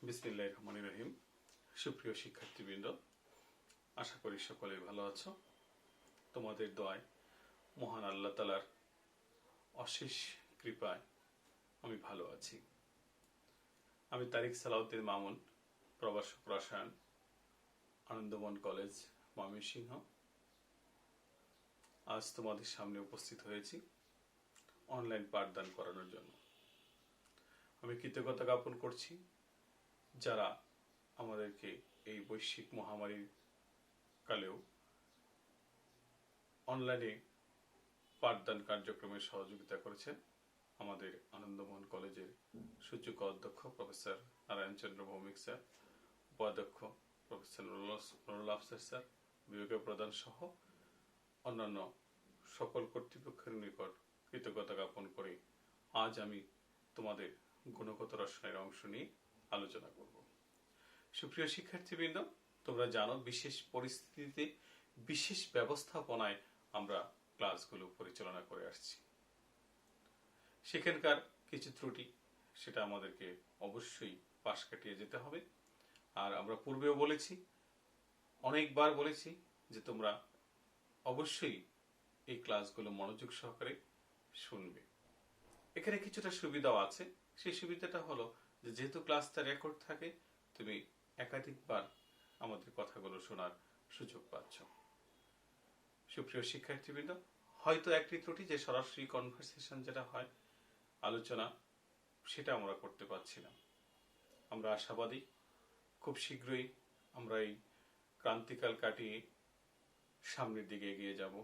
বিসমিল্লাহির রহমানির রহিম। সুপ্রিয় শিক্ষার্থীবৃন্দ, আশা করি সকলে ভালো আছো। তোমাদের দোয়ায়, মহান আল্লাহ তাআলার অশেষ কৃপায় আমি ভালো আছি। আমি তারিক সালাউদ্দিন মামুন, প্রভাষক রসায়ন, আনন্দমন কলেজ, ময়মনসিংহ। আজ তোমাদের সামনে উপস্থিত হয়েছি অনলাইন পাঠদান করানোর জন্য। আমি কৃতজ্ঞতা জ্ঞাপন করছি যারা আমাদেরকে এই বৈশ্বিক মহামারীর কালেও অনলাইনে পাঠদান কার্যক্রমে সহযোগিতা করেছেন। আমাদের আনন্দমোহন কলেজের সুযোগ্য অধ্যক্ষ প্রফেসর নারায়ণ চন্দ্র ভৌমিক স্যার, উপাধ্যক্ষ প্রফেসর নুরুল আফসার স্যার, বিভাগীয় প্রধান সহ অন্যান্য সকল কর্তৃপক্ষের নিকট কৃতজ্ঞতা জ্ঞাপন করে আজ আমি তোমাদের গুণগত রসায়নের অংশ নিয়ে আলোচনা করব। সুপ্রিয় শিক্ষার্থীবৃন্দ, তোমরা জানো বিশেষ পরিস্থিতিতে বিশেষ ব্যবস্থাপনায় আমরা ক্লাসগুলো পরিচালনা করে আসছি। সেখানকার কিছু ত্রুটি, সেটা আমাদেরকে অবশ্যই পাশ কাটিয়ে যেতে হবে। আর আমরা পূর্বেও বলেছি, অনেকবার বলেছি যে তোমরা অবশ্যই এই ক্লাসগুলো মনোযোগ সহকারে শুনবে। এখানে কিছুটা সুবিধাও আছে। সেই সুবিধাটা হলো যে যেহেতু ক্লাসটা রেকর্ড থাকে, তুমি একাধিকবার আমাদের কথাগুলো শোনার সুযোগ পাচ্ছ। সুপ্রিয় শিক্ষার্থীবৃন্দ, হয়তো একটি ত্রুটি যে সরাসরি কনভারসেশন যেটা হয়, আলোচনা, সেটা আমরা করতে পারছি না। আমরা আশাবাদী খুব শীঘ্রই আমরা এই ক্রান্তিকাল কাটিয়ে সামনের দিকে এগিয়ে যাব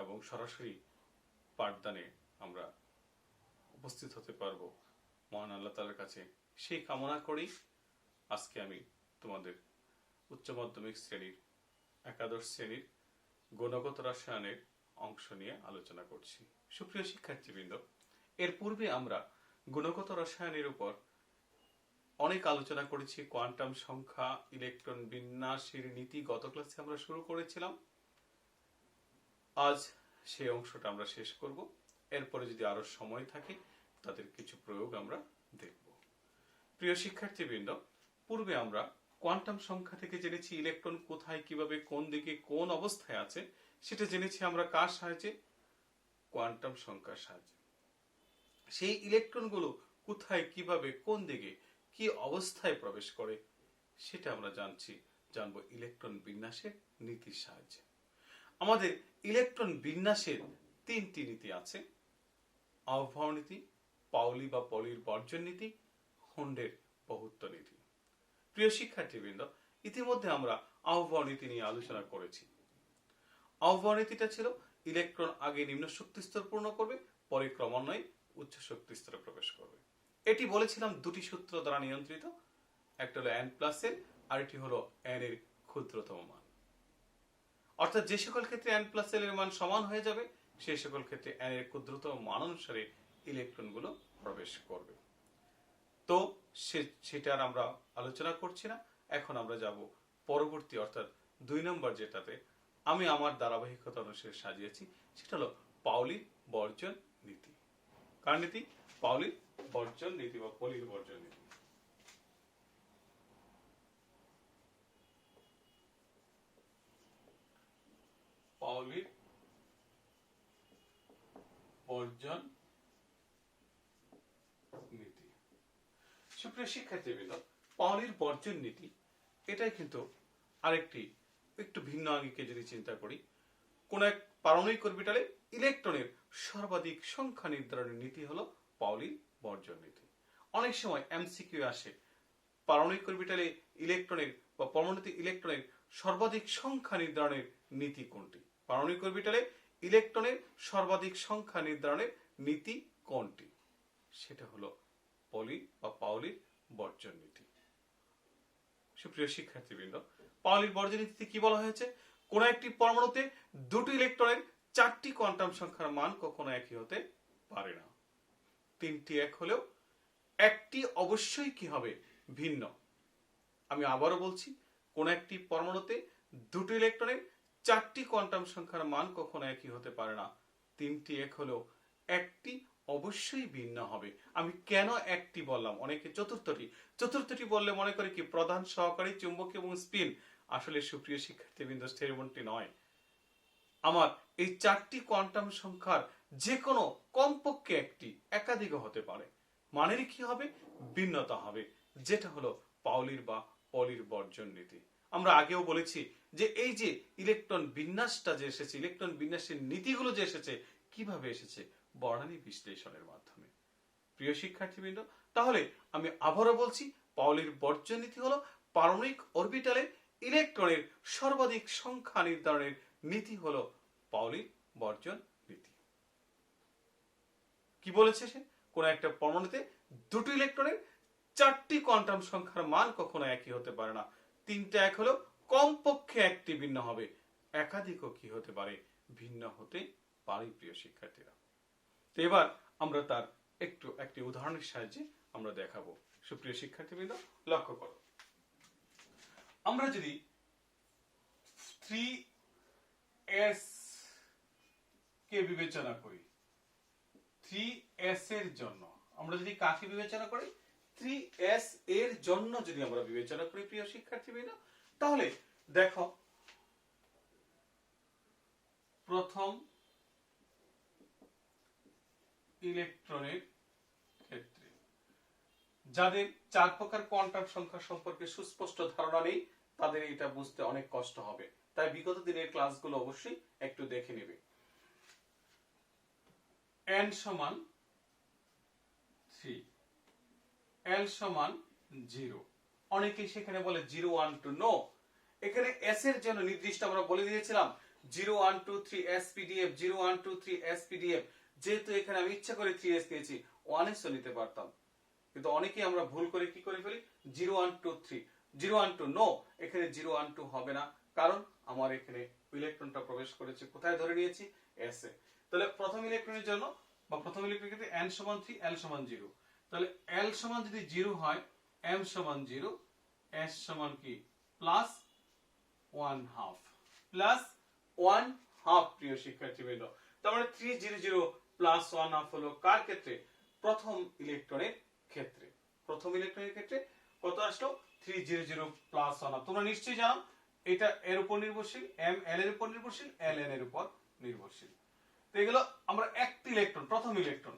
এবং সরাসরি পাঠদানে আমরা উপস্থিত হতে পারবো মহান আল্লাহ তাআলার কাছে। সেই কামনা করেই আজকে আমি তোমাদের উচ্চ মাধ্যমিক শ্রেণীর একাদশ শ্রেণীর গুণগত রসায়নের অংশ নিয়ে আলোচনা করছি। সুপ্রিয় শিক্ষার্থীবৃন্দ, এর পূর্বে আমরা গুণগত রসায়নের উপর অনেক আলোচনা করেছি। কোয়ান্টাম সংখ্যা, ইলেকট্রন বিন্যাসের নীতি গত ক্লাসে আমরা শুরু করেছিলাম। আজ সেই অংশটা আমরা শেষ করব। এরপরে যদি আরো সময় থাকে তাদের কিছু প্রয়োগ আমরা দেখব। প্রিয় শিক্ষার্থীবৃন্দ, পূর্বে আমরা কোয়ান্টাম সংখ্যা থেকে জেনেছি ইলেকট্রন কোথায়, কিভাবে, কোন দিকে, কোন অবস্থায় আছে, সেটা জেনেছি আমরা কার সাহায্যে? কোয়ান্টাম সংখ্যার সাহায্যে। সেই ইলেকট্রনগুলো কোথায়, কিভাবে, কোন দিকে, কি অবস্থায় প্রবেশ করে, সেটা আমরা জানবো ইলেকট্রন বিন্যাসের নীতির সাহায্যে। আমাদের ইলেকট্রন বিন্যাসের তিনটি নীতি আছে: আহ্বায়ক নীতি, পাউলি বা পলির বর্জন নীতি, হুন্ডের বহুত্ব নীতি। প্রিয় শিক্ষার্থীবৃন্দ, ইতিমধ্যে আমরা আহ্বায়ক নীতি নিয়ে আলোচনা করেছি। আহ্বায়ক নীতিটা ছিল ইলেকট্রন আগে নিম্ন শক্তি স্তর পূর্ণ করবে, পরে ক্রমান্বয়ে উচ্চ শক্তি স্তরে প্রবেশ করবে। এটি বলেছিলাম দুটি সূত্র দ্বারা নিয়ন্ত্রিত। একটা হলো n প্লাস এর, আরেকটি হলো n এর ক্ষুদ্রতম মান। অর্থাৎ যে সকল ক্ষেত্রে n প্লাস এর মান সমান হয়ে যাবে, সেই সকল ক্ষেত্রে n এর ক্ষুদ্রতম মান অনুসারে ইলেকট্রনগুলো প্রবেশ করবে। তো সেটার আমরা আলোচনা করছি না। এখন আমরা যাব পরবর্তী, অর্থাৎ 2 নম্বর যেটাতে আমি আমার ধারাবাহিকতা অনুসারে সাজিয়েছি, সেটা হলো পাউলির বর্জন নীতি। কার নীতি? পাউলির বর্জন নীতি বা পলির বর্জন নীতি। পাউলির বর্জন নীতি। সুপ্রিয় শিক্ষার্থীবৃন্দ, পাউলির বর্জন নীতি এটাই কিন্তু আরেকটি একটু ভিন্ন আঙ্গিকে যদি চিন্তা করি, কোন এক পারমাণবিক অরবিটালে ইলেকট্রনের সর্বাধিক সংখ্যা নির্ধারণের নীতি হলো পাউলির বর্জন নীতি। অনেক সময় এমসিকিউ আসে, পারমাণবিক অরবিটালে ইলেকট্রনের বা পরমাণুতে ইলেকট্রনের সর্বাধিক সংখ্যা নির্ধারণের নীতি কোনটি? পারমাণবিক অরবিটালে ইলেকট্রনের সর্বাধিক সংখ্যা নির্ধারণের নীতি কোনটি? সেটা হলো পলি বা পাউলির বর্জন নীতি। সুপ্রিয় শিক্ষার্থীবৃন্দ, পাউলির বর্জন নীতিতে কি বলা হয়েছে? কোন একটি পরমাণুতে দুটি ইলেকট্রনের 4টি কোয়ান্টাম সংখ্যার মান কখনো একই হতে পারে না। 3টি এক হলেও একটি অবশ্যই কি হবে? ভিন্ন। আমি আবারও বলছি, কোন একটি পরমাণুতে দুটি ইলেকট্রনের 4টি কোয়ান্টাম সংখ্যার মান কখনো একই হতে পারে না। 3টি এক হলেও একটি অবশ্যই ভিন্ন হবে। আমি কেন একটি বললাম, অনেকে চতুর্থটি বললে মনে করে কি প্রধান, সহকারী, চুম্বক এবং স্পিন। আসলে সুপ্রিয় শিক্ষার্থীবৃন্দ সেরকমটি নয়। আমার এই চারটি কোয়ান্টাম সংখ্যার যে কোনো কমপক্ষে একটি, একাধিকও হতে পারে। মানের কি হবে? ভিন্নতা হবে, যেটা হলো পাউলির বা পলির বর্জন নীতি। আমরা আগেও বলেছি যে এই যে ইলেকট্রন বিন্যাসটা যে এসেছে, ইলেকট্রন বিন্যাসের নীতিগুলো যে এসেছে, কিভাবে এসেছে? বর্ণালী বিশ্লেষণের মাধ্যমে। প্রিয় শিক্ষার্থীবৃন্দ, তাহলে আমি আবারও বলছি, পাউলির বর্জন নীতি হলো পারমাণবিক অরবিটালে ইলেকট্রনের সর্বাধিক সংখ্যা নির্ধারণের নীতি হলো পাউলির বর্জন নীতি। কি বলেছে সে? কোন একটা পরমাণুতে দুটো ইলেকট্রনের চারটি কোয়ান্টাম সংখ্যার মান কখনো একই হতে পারে না। তিনটা এক হলেও কমপক্ষে একটি ভিন্ন হবে, একাধিকও কি হতে পারে? ভিন্ন হতে পারে। প্রিয় শিক্ষার্থীরা, তো এবার আমরা তার একটি উদাহরণের সাহায্যে আমরা দেখাবো। সুপ্রিয় শিক্ষার্থীবৃন্দ, লক্ষ্য করো, আমরা যদি 3s কে বিবেচনা করি, 3s এর জন্য আমরা যদি কাকে বিবেচনা করি? 3s এর জন্য যদি আমরা বিবেচনা করি প্রিয় শিক্ষার্থীবৃন্দ, তাহলে দেখো, প্রথম ইলেকট্রনের ক্ষেত্রে যাদের চার প্রকার কোয়ান্টাম সংখ্যা সম্পর্কে সুস্পষ্ট ধারণা নেই, তাদের এটা বুঝতে অনেক কষ্ট হবে। তাই বিগত দিনের ক্লাসগুলো অবশ্যই একটু দেখে নেবে। n সমান 3, l সমান 0। অনেকেই সেখানে বলে 0 1 2। নো, এখানে s এর জন্য নির্দিষ্ট আমরা বলে দিয়েছিলাম 0 1 2 3 spdf, 0 1 2 3 spdf। যেহেতু এখানে আমি ইচ্ছা করে 3s নিয়েছি, 1s ও নিতে পারতাম, কিন্তু অনেকেই আমরা ভুল করে কি করে ফেলি? 0 1 2 3, 0 1 2। নো, এখানে 0 1 2 হবে না, কারণ আমার এখানে ইলেকট্রনটা প্রবেশ করেছে কোথায় ধরে নিয়েছি? s এ। তাহলে প্রথম ইলেকট্রনের জন্য বা প্রথম ইলেকট্রনের ক্ষেত্রে n সমান 3, l সমান 0। তাহলে l সমান যদি 0 হয়, m সমান 0, s সমান কি? Plus 1/2, plus 1/2। প্রিয় শিক্ষার্থীবৃন্দ, তার মানে 3 0 0 প্লাস 1/2 হলো কার ক্ষেত্রে? প্রথম ইলেকট্রনের ক্ষেত্রে। প্রথম ইলেকট্রনের ক্ষেত্রে কত আসলো? 3 0 0 প্লাস 1/2। তোমরা নিশ্চয়ই জানো এটা এর উপর নির্ভরশীল, m l এর উপর নির্ভরশীল, l n এর উপর নির্ভরশীল। তো এগুলো আমরা একটি ইলেকট্রন, প্রথম ইলেকট্রন।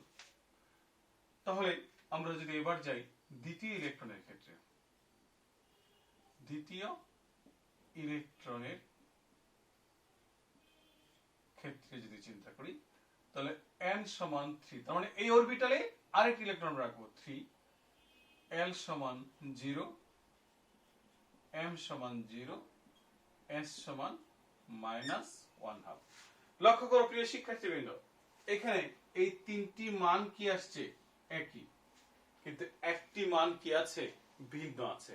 তাহলে আমরা যদি এবার যাই দ্বিতীয় ইলেকট্রনের ক্ষেত্রে, দ্বিতীয় ইলেকট্রনের ক্ষেত্রে যদি চিন্তা করি, তাহলে n সমান 3, তার মানে এই অরবিটালে আরেকটি ইলেকট্রন রাখবো 3, l সমান 0, m সমান 0, s সমান -1/2। লক্ষ্য করো প্রিয় শিক্ষার্থীবৃন্দ, এখানে এই তিনটি মান কি আসছে? একই, কিন্তু একটি মান কি আছে? ভিন্ন আছে।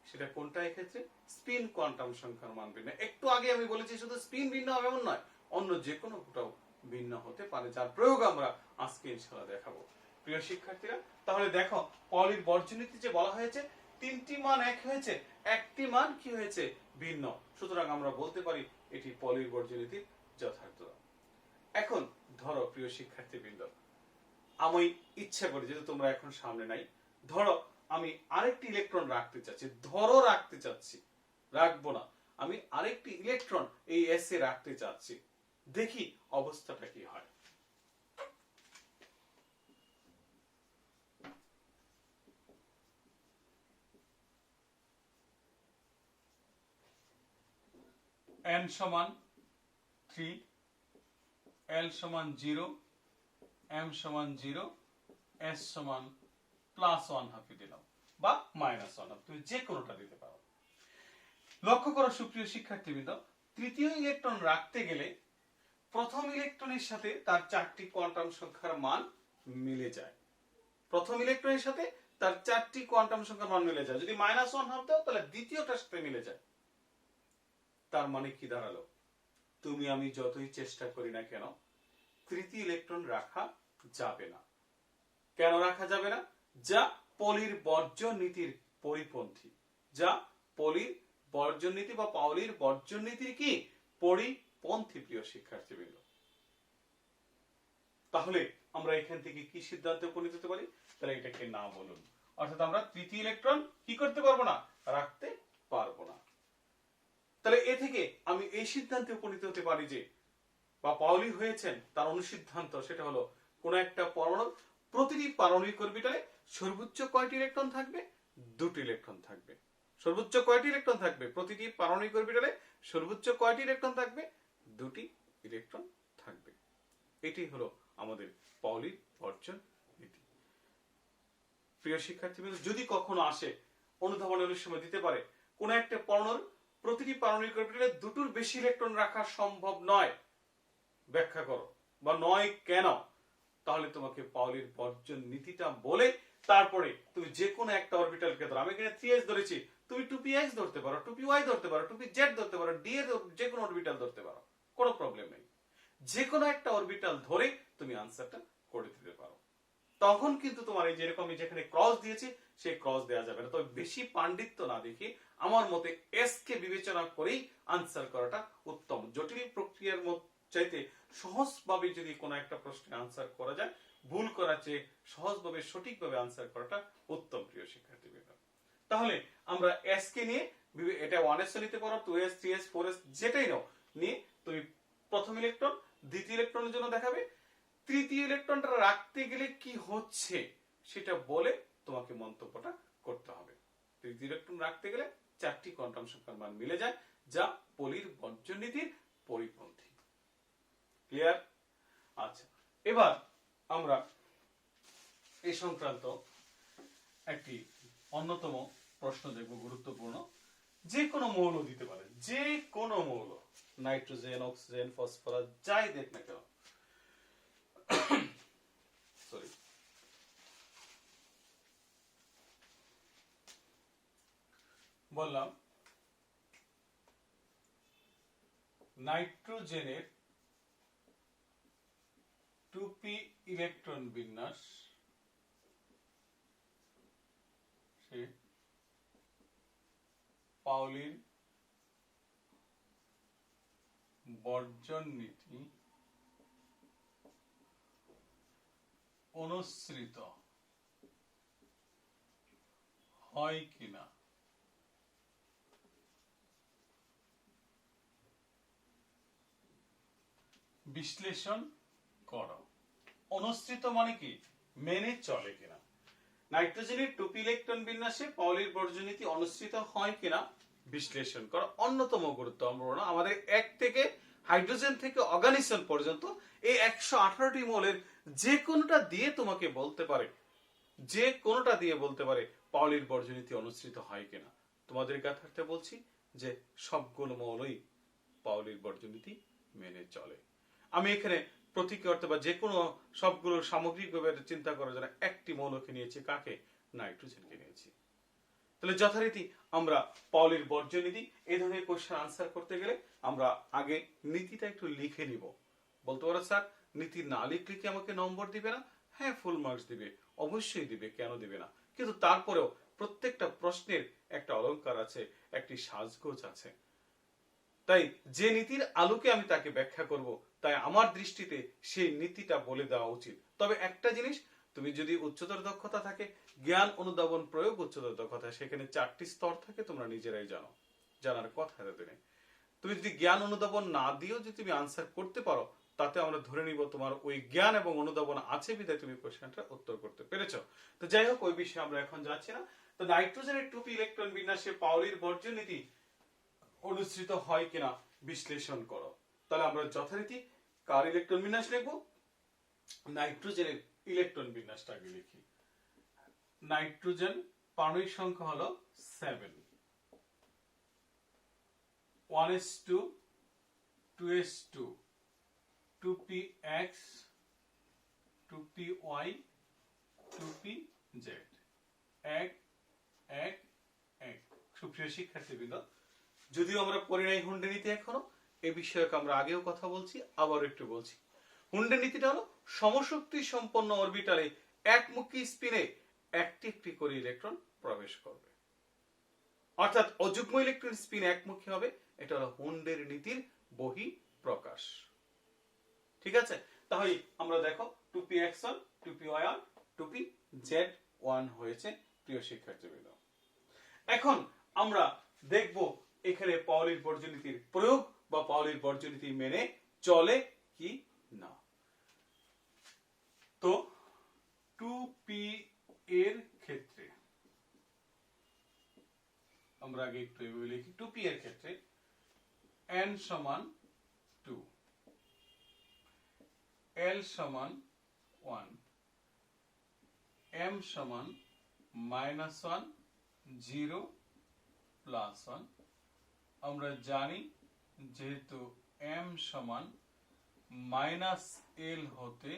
সেটা কোনটা? এক্ষেত্রে স্পিন কোয়ান্টাম সংখ্যার মান ভিন্ন। একটু আগে আমি বলেছি শুধু স্পিন ভিন্ন হবে এমন নয়, অন্য যে কোনো কোটাও ভিন্ন হতে পারে, যার প্রয়োগ আমরা আজকে ইনশাআল্লাহ দেখাবো। প্রিয় শিক্ষার্থীরা, তাহলে দেখো পলির বর্জনীতি যে বলা হয়েছে, তিনটি মান এক হয়েছে, একটি মান কি হয়েছে? ভিন্ন। সুতরাং আমরা বলতে পারি এটি পলির বর্জনীতির যথার্থতা। এখন ধরো প্রিয় শিক্ষার্থীবৃন্দ, আমি ইচ্ছা করি, যেহেতু তোমরা এখন সামনে নাই, ধরো আমি আরেকটি ইলেকট্রন রাখতে চাচ্ছি, ধরো রাখতে চাচ্ছি, রাখবো না, আমি আরেকটি ইলেকট্রন এই s এ রাখতে চাচ্ছি, দেখি অবস্থাটা কি হয়। n সমান 3, l সমান 0, m সমান 0, s সমান +1/2 দিলাম বা -1/2, তুমি যে কোনোটা দিতে পারো। লক্ষ্য করো সুপ্রিয় শিক্ষার্থীবৃন্দ, তৃতীয় ইলেকট্রন রাখতে গেলে প্রথম ইলেকট্রনের সাথে তার চারটি কোয়ান্টাম সংখ্যার মান মিলে যায়। প্রথম ইলেকট্রনের সাথে তার চারটি কোয়ান্টাম সংখ্যার মান মিলে যায়। যদি -1/2 দাও, তাহলে দ্বিতীয়টার সাথে মিলে যায়। তার মানে কি দাঁড়ালো? তুমি আমি যতই চেষ্টা করি না কেন, তৃতীয় ইলেকট্রন রাখা যাবে না। কেন রাখা যাবে না? যা পলির বর্জন নীতির পরিপন্থী, যা পলির বর্জন নীতি বা পাউলির বর্জন নীতির কি পরিপন্থী। প্রিয় শিক্ষার্থীবৃন্দ, তাহলে আমরা এখান থেকে কি সিদ্ধান্তে উপনীত হতে পারি? তাহলে এটাকে না বলুন, অর্থাৎ আমরা তৃতীয় ইলেকট্রন কি করতে পারবো না, রাখতে পারবো না। তাহলে এ থেকে আমি এই সিদ্ধান্তে উপনীত হতে পারি যে, বা পাউলি হয়েছেন তার অনুসিদ্ধান্ত, সেটা হলো কোন একটা পরমাণুর প্রতিটি পারমাণবিক অরবিটালে সর্বোচ্চ কয়টি ইলেকট্রন থাকবে? দুটি ইলেকট্রন থাকবে। সর্বোচ্চ কয়টি ইলেকট্রন থাকবে? প্রতিটি পারমাণবিক অরবিটালে সর্বোচ্চ কয়টি ইলেকট্রন থাকবে? দুটি ইলেকট্রন থাকবে। এটি হলো আমাদের পাউলির বর্জন নীতি। প্রিয় শিক্ষার্থীবৃন্দ, যদি কখনো আসে অনুধাবনের সময় দিতে পারে কোন একটা পরমাণুর প্রতিটি পারমাণবিক অরবিটালে দুটোর বেশি ইলেকট্রন রাখা সম্ভব নয়, ব্যাখ্যা করো, বা নয় কেন, তাহলে তোমাকে পাউলির বর্জন নীতিটা বলে তারপরে তুমি যে কোনো একটা অরবিটালকে ধরো। আমি এখানে 3s ধরেছি, তুমি 2px ধরতে পারো, 2py ধরতে পারো, 2pz ধরতে পারো, d এর যে কোনো অরবিটাল ধরতে পারো, কোনো প্রবলেম নেই। যে কোনো একটা অরবিটাল ধরে তুমি আনসারটা করে দিতে পারো। তখন কিন্তু তোমার এই যেরকম আমি যেখানে ক্রস দিয়েছি সেই ক্রস দেওয়া যাবে না। তবে বেশি পাণ্ডিত্য না দেখে আমার মতে এস কে বিবেচনা করেই আনসার করাটা উত্তম। জটিল প্রক্রিয়ার চাইতে সহজভাবে যদি কোনো একটা প্রশ্নের আনসার করা যায়, ভুল করার চেয়ে সহজভাবে সঠিকভাবে আনসার করাটা উত্তম। প্রিয় শিক্ষার্থীবৃন্দ, তাহলে আমরা এস কে নিয়ে এটা 1s নিতে পারো, 2s 3s 4s যেটাই নাও নিয়ে তুমি প্রথম ইলেকট্রন দ্বিতীয় ইলেকট্রনের জন্য দেখাবে, তৃতীয় ইলেকট্রনটা রাখতে গেলে কি হচ্ছে সেটা বলে তোমাকে মন্তব্যটা করতে হবে। তৃতীয় ইলেকট্রন রাখতে গেলে 4টি কোয়ান্টাম সংখ্যার মান মিলে যায়, যা পলির বর্জন নীতির পরিপন্থী। ক্লিয়ার? আচ্ছা, এবার আমরা এই সংক্রান্ত একটি অন্যতম প্রশ্ন দেখব, গুরুত্বপূর্ণ। যে কোনো মৌল দিতে পারে, যে কোনো মৌল, নাইট্রোজেন, অক্সিজেন, ফসফরাস, যাই দেখ না কেন। সরি, বললাম নাইট্রোজেনের 2p ইলেকট্রন বিন্যাস সে পাউলির বর্জন নীতি অনুসৃত হয় কিনা বিশ্লেষণ করো। অনুসৃত মানে কি? মেনে চলে কিনা। নাইট্রোজেনের 2p ইলেকট্রন বিন্যাসে পাউলির বর্জন নীতি অনুসৃত হয় কিনা বিশ্লেষণ করো। অন্যতম গুরুত্বপূর্ণ, আমাদের এক থেকে হাইড্রোজেন থেকে অর্গানিসন পর্যন্ত এই 118টি মৌলের যে কোনোটা দিয়ে তোমাকে বলতে পারে, যে কোনোটা দিয়ে বলতে পারে পাউলির বর্জন নীতি অনুসৃত হয় কিনা। তোমাদের গাথার্থে বলছি যে সবগুলো মৌলই পাউলির বর্জন নীতি মেনে চলে। আমি এখানে প্রতীকী অর্থে বা যে কোনো সবগুলো সামগ্রিকভাবে চিন্তা করার জন্য একটি মৌলকে নিয়েছি, কাকে? নাইট্রোজেনকে নিয়েছি। তাহলে যথারীতি আমরা পাউলির বর্জন নীতি এই ধরনের কোশ্চেন আনসার করতে গেলে আমরা আগে নীতিটা একটু লিখে নিব। বলতে পারো স্যার নীতি না লিখলে কি আমাকে নম্বর দিবে না? হ্যাঁ, ফুল মার্কস দিবে, অবশ্যই দিবে, কেন দিবে না। কিন্তু তারপরেও প্রত্যেকটা প্রশ্নের একটা অলংকার আছে, একটি সাজগোজ আছে। তাই যে নীতির আলোকে আমি তাকে ব্যাখ্যা করব, তাই আমার দৃষ্টিতে সেই নীতিটা বলে দেওয়া উচিত। তবে একটা জিনিস, তুমি যদি উচ্চতর দক্ষতা থাকে, জ্ঞান অনুধাবন প্রয়োগ উচ্চতর দক্ষতা, সেখানে 4টি স্তর থাকে, তোমরা নিজেরাই জানো, জানার কথা নেই। তুমি যদি জ্ঞান অনুধাবন না দিও যদি তুমি আনসার করতে পারো, তাতে আমরা ধরে নিব তোমার ওই জ্ঞান এবং অনুধাবন আছে বিধায় তুমি কোশ্চেনটা উত্তর করতে পেরেছো। তো যাই হোক, ওই বিষয়ে আমরা এখন যাচ্ছি না। তো নাইট্রোজেনের 2p ইলেকট্রন বিন্যাসে পাউলির বর্জন নীতি অনুসৃত হয় কিনা বিশ্লেষণ করো। তাহলে আমরা যথারীতি কার ইলেকট্রন বিন্যাস লিখবো? নাইট্রোজেনের ইলেকট্রন বিন্যাসটা আগে লিখি। নাইট্রোজেন পারমাণবিক সংখ্যা হলো 7, 1s2 2s2 2px 2py 2pz 1 1 1। সুপ্রিয় শিক্ষার্থীবৃন্দ, যদিও আমরা পড়ি নাই হুন্ডে নীতি এখনো, এ বিষয়ক আমরা আগেও কথা বলছি, আবার একটু বলছি। হুন্ডে নীতিটা হলো সমশক্তি সম্পন্ন অরবিটালে একমুখী স্পিনে একটি একটি করে ইলেকট্রন প্রবেশ করবে, অর্থাৎ অযুগ্ম ইলেকট্রন স্পিন একমুখী হবে। এটা হলো হুন্ডের নীতির বহিঃপ্রকাশ। ঠিক আছে, তাহলে আমরা দেখো 2p(x1), 2p(y1), 2p(z1) হয়েছে প্রিয় শিক্ষার্থীবৃন্দ। এখন আমরা দেখব এখানে পাওলির বর্জনীতির প্রয়োগ বা পাওলির বর্জনীতি মেনে চলে কি না। তো 2p এর ক্ষেত্রে আমরা আগে একটু এভাবে লিখি। 2p এর ক্ষেত্রে n সমান 2, l সমান 1, m সমান -1, 0, +1। আমরা জানি যেহেতু m সমান -l হতে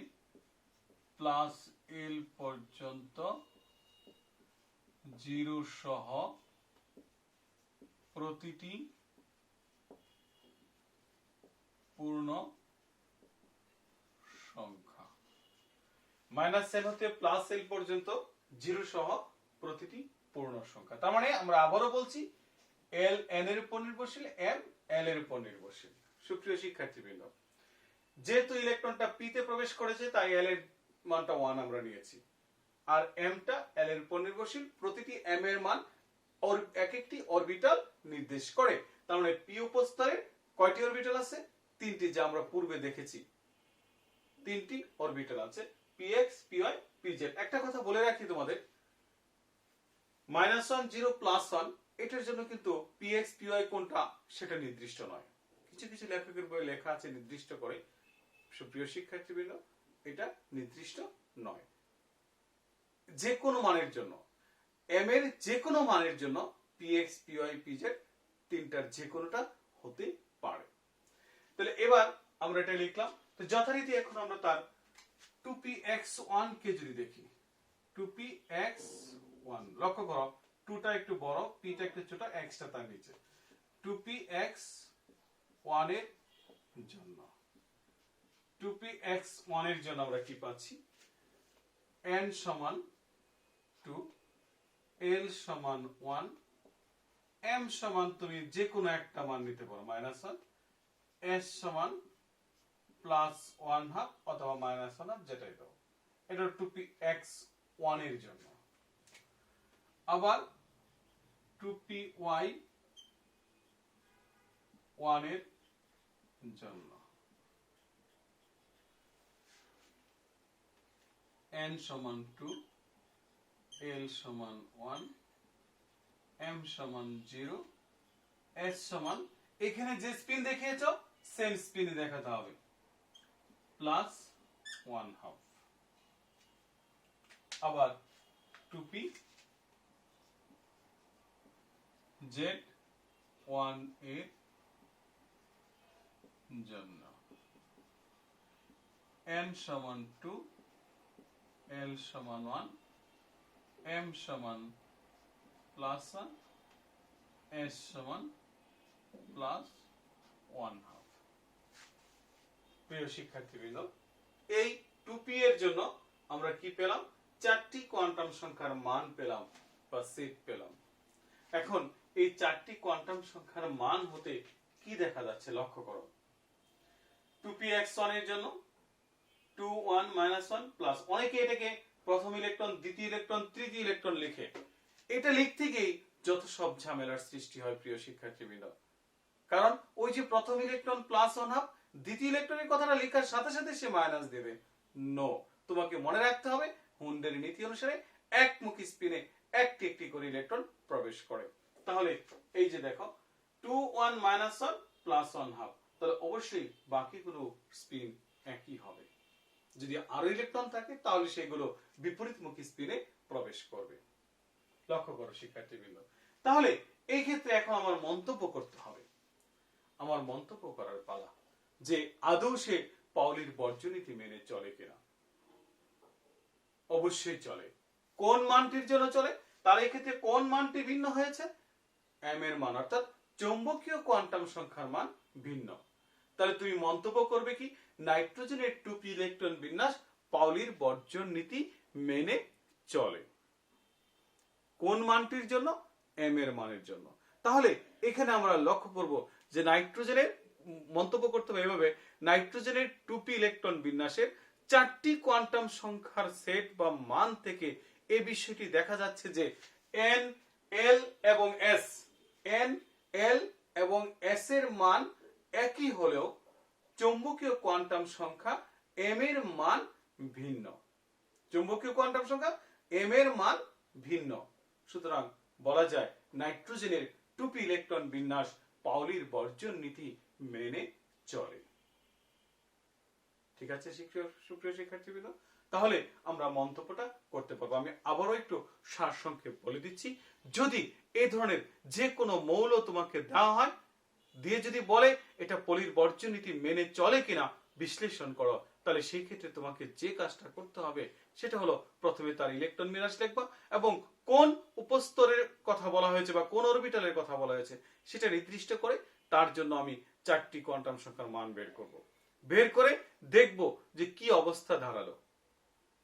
+l পর্যন্ত 0 সহ প্রতিটি পূর্ণ সংখ্যা, -l হতে +l পর্যন্ত 0 সহ প্রতিটি পূর্ণ সংখ্যা। তার মানে আমরা আবারও বলছি l n এর উপর নির্ভরশীল, m l এর উপর নির্ভরশীল। সুপ্রিয় শিক্ষার্থীবৃন্দ, যেহেতু ইলেকট্রনটা p তে প্রবেশ করেছে তাই l এর মানটা 1 আমরা নিয়েছি, আর m টা l এর উপর নির্ভরশীল। প্রতিটি m এর মান এক একটি অরবিটাল নির্দেশ করে। তার মানে p উপস্তরে কয়টি অরবিটাল আছে? 3টি, যা আমরা পূর্বে দেখেছি। 3টি অরবিটাল আছে, px, py, pz। একটা কথা বলে রাখি তোমাদের, -1, 0, +1 এটার জন্য কিন্তু px, py কোনটা সেটা নির্দিষ্ট নয়। কিছু কিছু লেখকের বইয়ে লেখা আছে নির্দিষ্ট করে। সুপ্রিয় শিক্ষার্থীবৃন্দ, এটা নির্দিষ্ট নয়। যে কোনো মানের জন্য, m এর যে কোনো মানের জন্য px, py, pz তিনটার যে কোনোটা হতে পারে। তাহলে এবার আমরা এটা লিখলাম। তো যথারীতি এখন আমরা তার 2px1 কে যদি দেখি, 2px1 লক্ষ্য করো 2 টা একটু বড়, p টা একটু ছোট, x টা তার নিচে। 2px1 এর জন্য 2px1 এর জন্য আমরা কি পাচ্ছি? n সমান 2, l সমান 1, m সমান তুমি যে কোনো একটা মান নিতে পারো, -1, s সমান +1/2 অথবা -1/2, যেটাই দাও। এটা 2px1 এর জন্য। আবার 2py1 এর জন্য n সমান 2, l সমান 1, m সমান 0, s সমান এখানে যে স্পিন দেখিয়েছো সেম স্পিনই দেখাতে হবে, +1/2। আবার 2pz1 এর জন্য n সমান 2, l সমান 1, m সমান +1, s সমান +1/2। প্রিয় শিক্ষার্থীবৃন্দ, এই 2p এর জন্য আমরা কি পেলাম? 4টি কোয়ান্টাম সংখ্যার মান পেলাম বা সেট পেলাম। এখন এই 4টি কোয়ান্টাম সংখ্যার মান হতে কি দেখা যাচ্ছে লক্ষ্য করো। 2px1 এর জন্য 2, 1, -1 প্লাস, অনেকে এটাকে প্রথম ইলেকট্রন, দ্বিতীয় ইলেকট্রন, তৃতীয় ইলেকট্রন লিখে। এটা লিখতে গিয়ে যত সব ঝামেলার সৃষ্টি হয় প্রিয় শিক্ষার্থীবৃন্দ। কারণ ওই যে প্রথম ইলেকট্রন +1/2, দ্বিতীয় ইলেকট্রনের কথাটা লেখার সাথে সাথে সে মাইনাস দেবে। নো, তোমাকে মনে রাখতে হবে হুন্ডের নীতি অনুসারে একমুখী স্পিনে একটি একটি করে ইলেকট্রন প্রবেশ করে। তাহলে এই যে দেখো 2, 1, -1 +1/2, তাহলে অবশ্যই বাকিগুলো স্পিন একই হবে। যদি আরো ইলেকট্রন থাকে তাহলে সেগুলো বিপরীতমুখী স্পিনে প্রবেশ করবে। লক্ষ্য করো শিক্ষার্থীবৃন্দ। তাহলে এই ক্ষেত্রে এখন আমার মন্তব্য করতে হবে। আমার মন্তব্য করার পালা যে আদৌ সে পাওলির বর্জনীতি মেনে চলে কিনা। অবশ্যই চলে। কোন মানটির জন্য চলে? তার এক্ষেত্রে কোন মানটি ভিন্ন হয়েছে? m এর মান, অর্থাৎ চৌম্বকীয় কোয়ান্টাম সংখ্যার মান ভিন্ন। তাহলে তুমি মন্তব্য করবে কি? নাইট্রোজেনের 2p ইলেকট্রন বিন্যাস পাওলির বর্জন নীতি মেনে চলে। কোন মানটির জন্য? m এর মানের জন্য। তাহলে এখানে আমরা লক্ষ্য করব যে নাইট্রোজেনের মন্তব্য করতে হবে এভাবে, নাইট্রোজেনের 2p ইলেকট্রন বিন্যাসের চারটি কোয়ান্টাম সংখ্যার সেট বা মান থেকে এই বিষয়টি দেখা যাচ্ছে যে এন, এল এবং এস, এন, এল এবং এস এর মান একই হলেও চৌম্বকীয় কোয়ান্টাম সংখ্যা এম এর মান ভিন্ন। চৌম্বকীয় কোয়ান্টাম সংখ্যা এম এর মান ভিন্ন। সুতরাং বলা যায় নাইট্রোজেনের 2p ইলেকট্রন বিন্যাস পাউলির বর্জন নীতি মেনে চলে। ঠিক আছে সুপ্রিয় শিক্ষার্থীবৃন্দ, তাহলে আমরা মন্তব্যটা করতে পারবো। আমি আবারও একটু সারসংক্ষেপ বলে দিচ্ছি। যদি এই ধরনের যে কোনো মৌল তোমাকে দেওয়া হয়, দিয়ে যদি বলে এটা পলির বর্জন নীতি মেনে চলে কিনা বিশ্লেষণ করো, তাহলে সেই ক্ষেত্রে তোমাকে যে কাজটা করতে হবে সেটা হলো প্রথমে তার ইলেকট্রন বিন্যাস লিখবা এবং কোন উপস্তরের কথা বলা হয়েছে বা কোন অরবিটালের কথা বলা হয়েছে সেটা নির্দিষ্ট করে তার জন্য আমি চারটি কোয়ান্টাম সংখ্যার মান বের করব। বের করে দেখব যে কি অবস্থা দাঁড়ালো।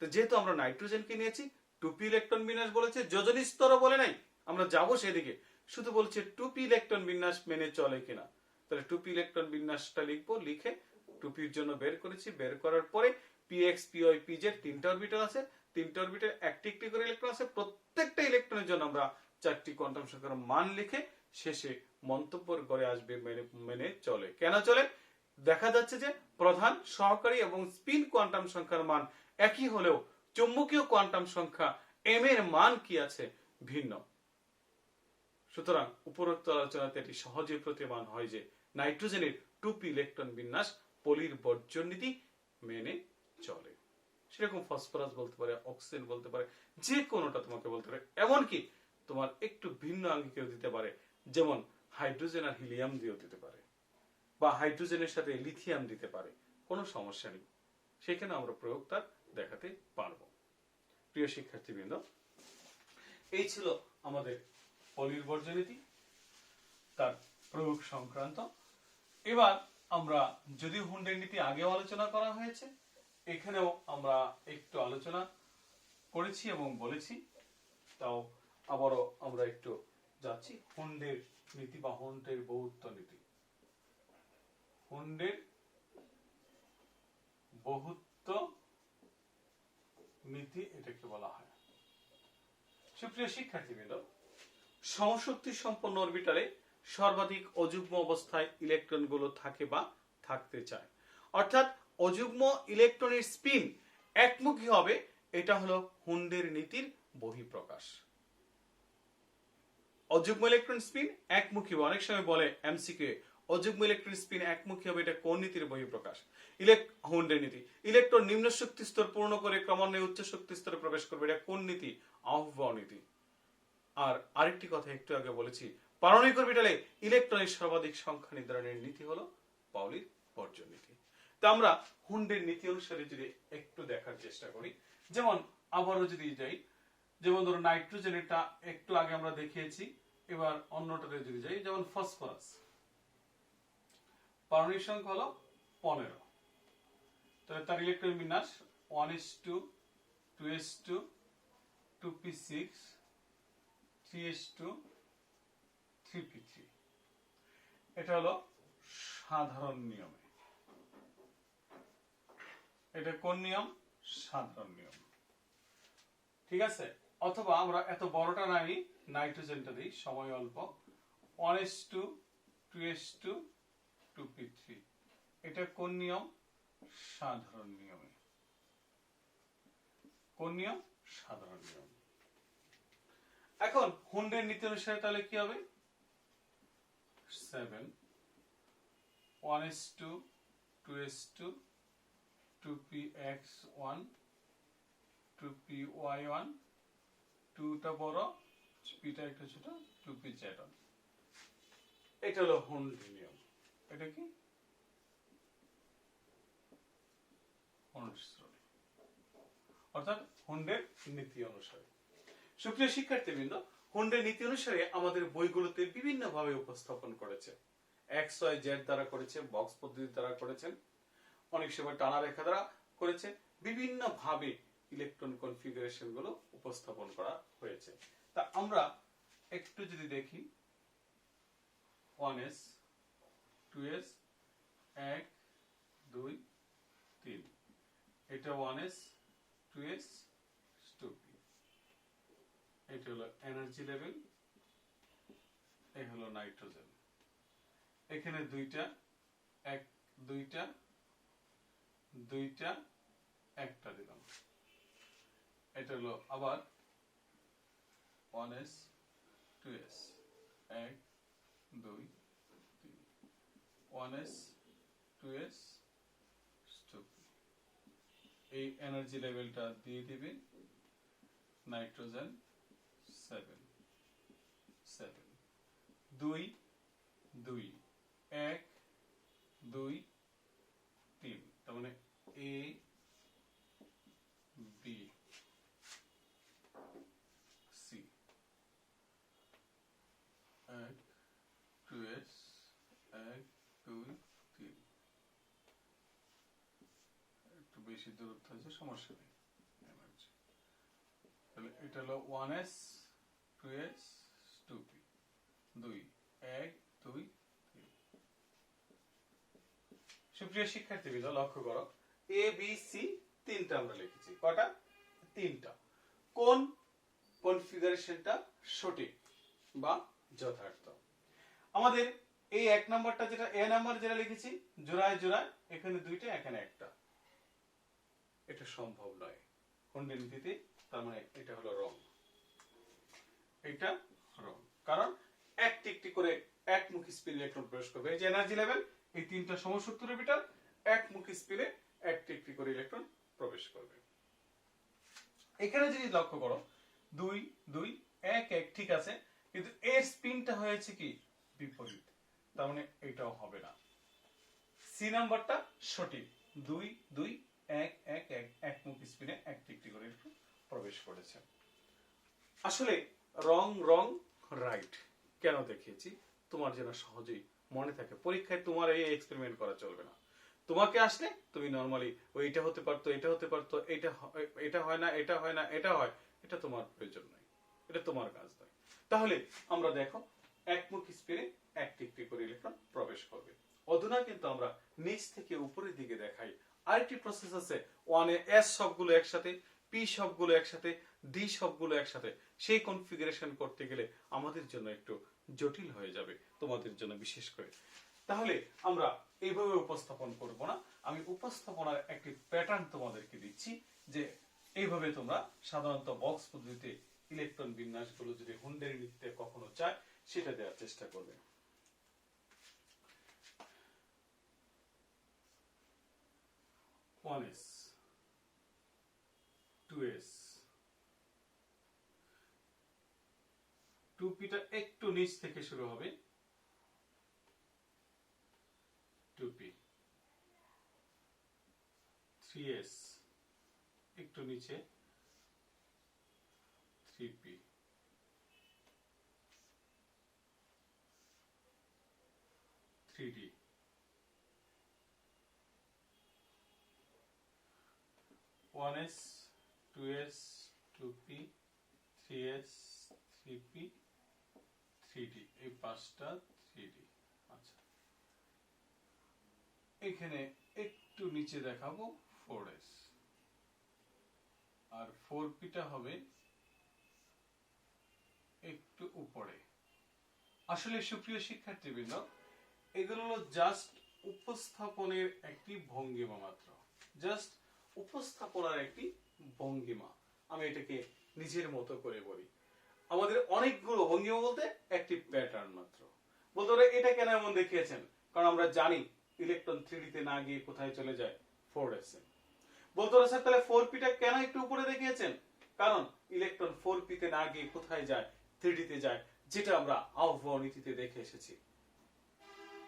তো যেহেতু আমরা নাইট্রোজেনকে নিয়েছি, 2p ইলেকট্রন বিন্যাস বলেছে, যোজনী স্তরও বলে নাই, আমরা যাব সেদিকে, শুধু বলছে 2p ইলেকট্রন বিন্যাস মেনে চলে কিনা। তাহলে 2p ইলেকট্রন বিন্যাসটা লিখবো, লিখে 2p এর জন্য বের করেছি, বের করার পরে px, py, pz তিনটা অরবিটাল আছে, তিনটা অরবিটাল একটি একটি করে ইলেকট্রন আছে, প্রত্যেকটা ইলেকট্রনের জন্য আমরা চারটি কোয়ান্টাম সংখ্যার মান লিখে শেষে মন্তব্যের ঘরে আসবে মেনে চলে। কেন চলে? দেখা যাচ্ছে যে প্রধান, সহকারী এবং স্পিন কোয়ান্টাম সংখ্যার মান একই হলেও চৌম্বকীয় কোয়ান্টাম সংখ্যা এম এর মান কি আছে ভিন্ন। সুতরাং উপরোক্ত আলোচনাতে এটি সহজে প্রতীয়মান হয় যে নাইট্রোজেনের 2p ইলেকট্রন বিন্যাস পলির বর্জন নীতি মেনে চলে। সেরকম ফসফরাস বলতে পারে, অক্সিজেন বলতে পারে, যে কোনোটা তোমাকে বলতে পারে, এমনকি তোমার একটু ভিন্ন আঙ্গিকেও দিতে পারে, যেমন হাইড্রোজেন আর হিলিয়াম দিয়েও দিতে পারে, বা হাইড্রোজেনের সাথে লিথিয়াম দিতে পারে, কোনো সমস্যা নেই, সেখানে আমরা প্রয়োগ তার দেখাতে পারবো। প্রিয় শিক্ষার্থীবৃন্দ, এই ছিল আমাদের পলির বর্জন নীতি, তার প্রয়োগ সংক্রান্ত। এবার আমরা, যদিও হুন্ডের নীতি আগেও আলোচনা করা হয়েছে, এখানেও আমরা একটু আলোচনা করেছি এবং বলেছি, তাও আবারও আমরা একটু যাচ্ছি। হুন্ডের নীতি বা হুন্ডের বহুত্ব নীতি, হুন্ডের বহুত্ব নীতি এটাকে বলা হয়। সুপ্রিয় শিক্ষার্থীবৃন্দ, সমশক্তি সম্পন্ন অরবিটালে সর্বাধিক অযুগ্ম অবস্থায় ইলেকট্রনগুলো থাকে বা থাকতে চায়, অর্থাৎ অযুগ্ম ইলেকট্রনের স্পিন একমুখী হবে, এটা হলো হুন্ডের নীতির বহিঃপ্রকাশ। অযুগ্ম ইলেকট্রন স্পিন একমুখী, অনেক সময় বলে এমসিকিউ অযুগ্ম ইলেকট্রন স্পিন একমুখী হবে, এটা কোন নীতির বহিঃপ্রকাশ? হুন্ডের নীতি। ইলেকট্রন নিম্ন শক্তি স্তর পূর্ণ করে ক্রমান্বয়ে উচ্চ শক্তি স্তরে প্রবেশ করবে, এটা কোন নীতি? আউফবাউ নীতি। আর আরেকটি কথা একটু আগে বলেছি, পারমাণবিক অরবিটালে ইলেকট্রনের সর্বাধিক সংখ্যা নির্ধারণের নীতি হলো পাউলির বর্জন নীতি। তা আমরা হুন্ডের নীতি অনুসারে যদি একটু দেখার চেষ্টা করি, যেমন আবারও যদি যাই, যেমন ধরো নাইট্রোজেনটা একটু আগে আমরা দেখিয়েছি, এবার অন্যটাতে যদি যাই, যেমন ফসফরাস, পারমাণবিক সংখ্যা হলো 15, তাহলে তার ইলেকট্রন বিন্যাস 1s2, 2s2, 2p6, 3s2, 3p3। এটা হলো সাধারণ নিয়মে। এটা কোন নিয়ম? সাধারণ নিয়ম। ঠিক আছে, অথবা আমরা এত বড়টা নাই, নাইট্রোজেনটা দিই, সময় অল্প, 1s2, 2s2, 2p3। এটা কোন নিয়ম? সাধারণ নিয়মে। কোন নিয়ম? সাধারণ নিয়ম। এখন হুন্ডের নীতি অনুসারে তাহলে কি হবে? 7, 1s2, 2s2, 2px1, 2py1, 2টা বড়, pটা একটু ছোট, 2pz1। এটা হলো হুন্ডের নিয়ম। এটা কি? অর্থাৎ হুন্ডের নীতি অনুসারে। সুপ্রিয় শিক্ষার্থীবৃন্দ, হুন্ডের নীতি অনুসারে আমাদের বইগুলোতে বিভিন্ন ভাবে উপস্থাপন করেছে। এক্স ওয়াই জেড দ্বারা করেছে, বক্স পদ্ধতি দ্বারা করেছেন, অনেক সময় টানা রেখা দ্বারা করেছে, বিভিন্ন ভাবে ইলেকট্রন কনফিগারেশন গুলো উপস্থাপন করা হয়েছে। তা আমরা একটু যদি দেখি, 1s, 2s, 1, 2, 3, এটা 1s 2s 2p, এটা হলো এনার্জি লেভেল, এই হলো নাইট্রোজেন। এখানে দুইটা একটা দিলাম, এটা হলো আবার 1s 2s 1 2 3, 1s 2s 2p। এই এনার্জি লেভেলটা দিয়ে দিবে নাইট্রোজেন 7 7 2 2 1 2 3, তার মানে A B C 1 2s 1 2 3, একটু বেশি দূরত্ব হয়েছে, সমস্যা নেই। তাহলে এটা হলো 1s 2s 2p 2 1 2 3। সুপ্রিয় শিক্ষার্থীবৃন্দ, লক্ষ্য করো এ বি সি তিনটা আমরা লিখেছি। কটা? তিনটা। কোন কনফিগারেশনটা সঠিক বা যথার্থ? আমাদের এই এক নাম্বারটা যেটা এ নাম্বার যেটা লিখেছি জোড়ায় জোড়ায়, এখানে দুইটা এখানে একটা, এটা সম্ভব নয় খণ্ডনীতিতে, তার মানে এটা হলো রং, এটা রং। কারণ একটি একটি করে একমুখী স্পিন ইলেকট্রন প্রবেশ করবে। এই যে এনার্জি লেভেল, এই তিনটা সমসূত্র অরবিটাল একমুখী স্পিনে একটি একটি করে ইলেকট্রন প্রবেশ করবে। এখানে যদি লক্ষ্য করো 2 2 1 1 ঠিক আছে, কিন্তু এর স্পিনটা হয়েছে কি বিপরীত, তার মানে এটাও হবে না। সি নাম্বারটা সঠিক, 2 2 1 1 1 একমুখী স্পিনে একটি একটি করে ইলেকট্রন প্রবেশ করেছে। আসলে রং রং রাইট কেন দেখিয়েছি তোমার যেন সহজেই মনে থাকে, পরীক্ষায় তোমার এই এক্সপেরিমেন্ট করা চলবে না। তোমাকে আসলে তুমি নরমালি ওইটা হতে পারতো, এটা হতে পারতো, এটা হয় না, এটা হয় না, এটা হয়, এটা তোমার প্রয়োজন নয়, এটা তোমার কাজ নয়। তাহলে আমরা দেখো একমুখী স্পিনে একটি একটি করে ইলেকট্রন প্রবেশ করবে। অধুনা কিন্তু আমরা নিচ থেকে উপরের দিকে দেখাই। আরেকটি প্রসেস আছে, 1 এ এস সবগুলো একসাথে, পি সবগুলো একসাথে, ডি সবগুলো একসাথে। সেই কনফিগারেশন করতে গেলে আমাদের জন্য একটু জটিল হয়ে যাবে, তোমাদের জন্য বিশেষ করে। তাহলে আমরা এইভাবে উপস্থাপন করব না, আমি উপস্থাপনার একটি প্যাটার্ন তোমাদেরকে দিচ্ছি, যে এইভাবে তোমরা সাধারণত বক্স পদ্ধতিতে ইলেকট্রন বিন্যাসগুলো যদি হুন্ডের নীতিতে কখনো চায় সেটা দেওয়ার চেষ্টা করবে। 1s 2s 2p টা একটু নিচ থেকে শুরু হবে, 2p 3s একটু নিচে, 3p 3d 1s 2s 2p 3s 3p 3d, এই পাঁচটা 3d। আচ্ছা, এখানে একটু নিচে দেখাবো 4s, আর 4p টা হবে একটু উপরে। আসলে সুপ্রিয় শিক্ষার্থীবৃন্দ, এগুলো হলো জাস্ট উপস্থাপনের একটি ভঙ্গিমা মাত্র, জাস্ট উপস্থাপনার একটি ভঙ্গিমা। আমি এটাকে নিজের মতো করে বলি। আমাদের অনেকগুলো ভঙ্গিমা বলতে একটি প্যাটার্ন মাত্র। বলতে পারে এটা কেন এমন দেখিয়েছেন, কারণ আমরা জানি ইলেকট্রন 3d তে না গিয়ে কোথায় চলে যায়, 4s এ। বলতে পারে স্যার তাহলে 4p টা কেন একটু উপরে দেখিয়েছেন, কারণ ইলেকট্রন 4p তে না গিয়ে কোথায় যায়, 3d তে যায়, যেটা আমরা আবহাওয়া নীতিতে দেখে এসেছি।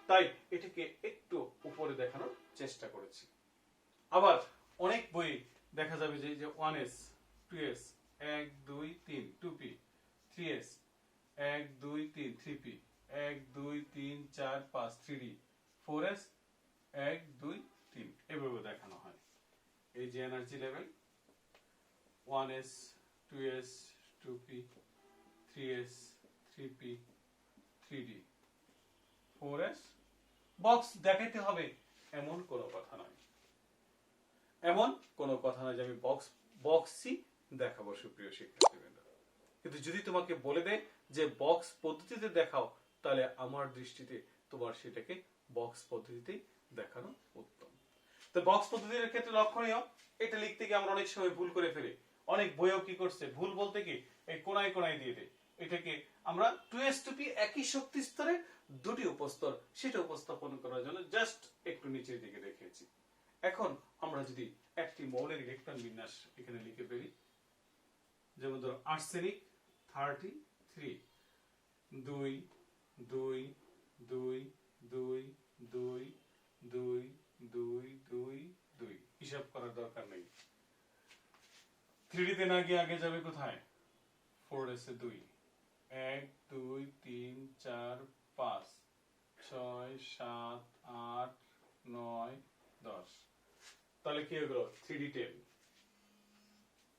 তাই এটাকে একটু উপরে দেখানোর চেষ্টা করেছি। আবার অনেক বই দেখা যাবে যে 1s 2s 1 2 3 2p 3s 1 2 3 3p 1 2 3 4 5 3d 4s 1 2 3 এভাবে দেখানো হয়। এই যে energy level 1s 2s 2p 3s 3p 3d 4s, box দেখাইতে হবে এমন কোনো কথা নয়। এমন কোনো কথা নয় যে আমি বক্সই দেখাবো সুপ্রিয় শিক্ষার্থীবৃন্দ। কিন্তু যদি তোমাকে বলে দেয় যে বক্স পদ্ধতিতে দেখাও, তাহলে আমার দৃষ্টিতে তোমার সেটাকে বক্স পদ্ধতিতেই দেখানো উত্তম। তো বক্স পদ্ধতির ক্ষেত্রে লক্ষণীয়, এটা লিখতে গিয়ে আমরা অনেক সময় ভুল করে ফেলি। অনেক বইও কি করছে, ভুল বলতে কি এই কোনায় কোনায় দিয়ে দেয়। এটাকে আমরা 2s2p একই শক্তি স্তরে দুটি উপস্তর, সেটা উপস্থাপন করার জন্য জাস্ট একটু নিচের দিকে রেখেছি। এখন আমরা যদি একটি মৌলের ইলেকট্রন বিন্যাস এখানে লিখে ফেলি, যেমন ধরো আর্সেনিক 33, 2 2 2 2 2 2 2 2 2, হিসাব করার দরকার নেই। 3D তে না গিয়ে আগে যাবে কোথায়, 4s এ 2, 1 2 3 4 5 6 7 8 9 10, তাহলে কি হলো 3D 10,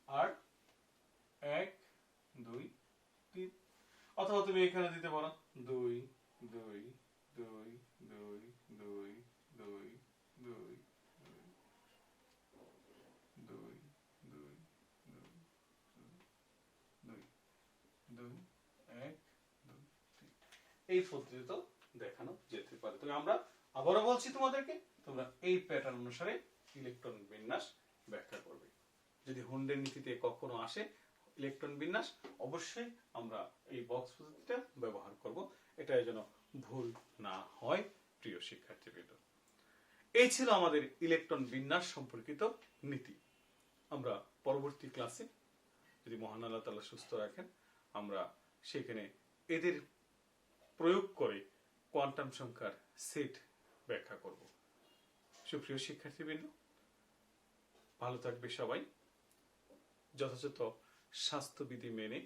আর 1 2 3, অথবা তুমি এখানে দিতে পারো 2 2 2 2 2 2 2 এই পদ্ধতিতে দেখানো যেতে পারে। তবে আমরা আবারও বলছি তোমাদেরকে, তোমরা এই প্যাটার্ন অনুসারে ইলেকট্রন বিন্যাস ব্যাখ্যা করবে। যদি হুন্ডের নীতিতে কখনো আসে ইলেকট্রন বিন্যাস, অবশ্যই আমরা এই বক্স পদ্ধতিটা ব্যবহার করব, এটা যেন ভুল না হয় প্রিয় শিক্ষার্থীবৃন্দ। এই ছিল আমাদের ইলেকট্রন বিন্যাস সম্পর্কিত নীতি। আমরা পরবর্তী ক্লাসে, যদি মহান আল্লাহ তাআলা সুস্থ রাখেন, আমরা সেখানে এদের প্রয়োগ করে কোয়ান্টাম সংখ্যার সেট ব্যাখ্যা করব। সুপ্রিয় শিক্ষার্থীবৃন্দ, ভালো থাকবে সবাই, যথাযথ স্বাস্থ্যবিধি মেনে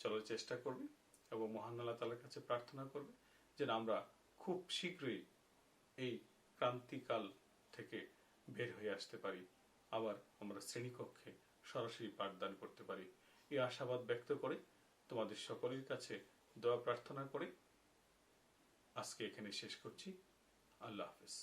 চলার চেষ্টা করবে এবং মহান আল্লাহ তাআলার কাছে প্রার্থনা করবে যেন আমরা খুব শীঘ্রই এই ক্রান্তিকাল থেকে বের হয়ে আসতে পারি, আবার আমরা শ্রেণীকক্ষে সরাসরি পাঠদান করতে পারি। এই আশাবাদ ব্যক্ত করে তোমাদের সকলের কাছে দোয়া প্রার্থনা করে আজকে এখানে শেষ করছি। আল্লাহ হাফেজ।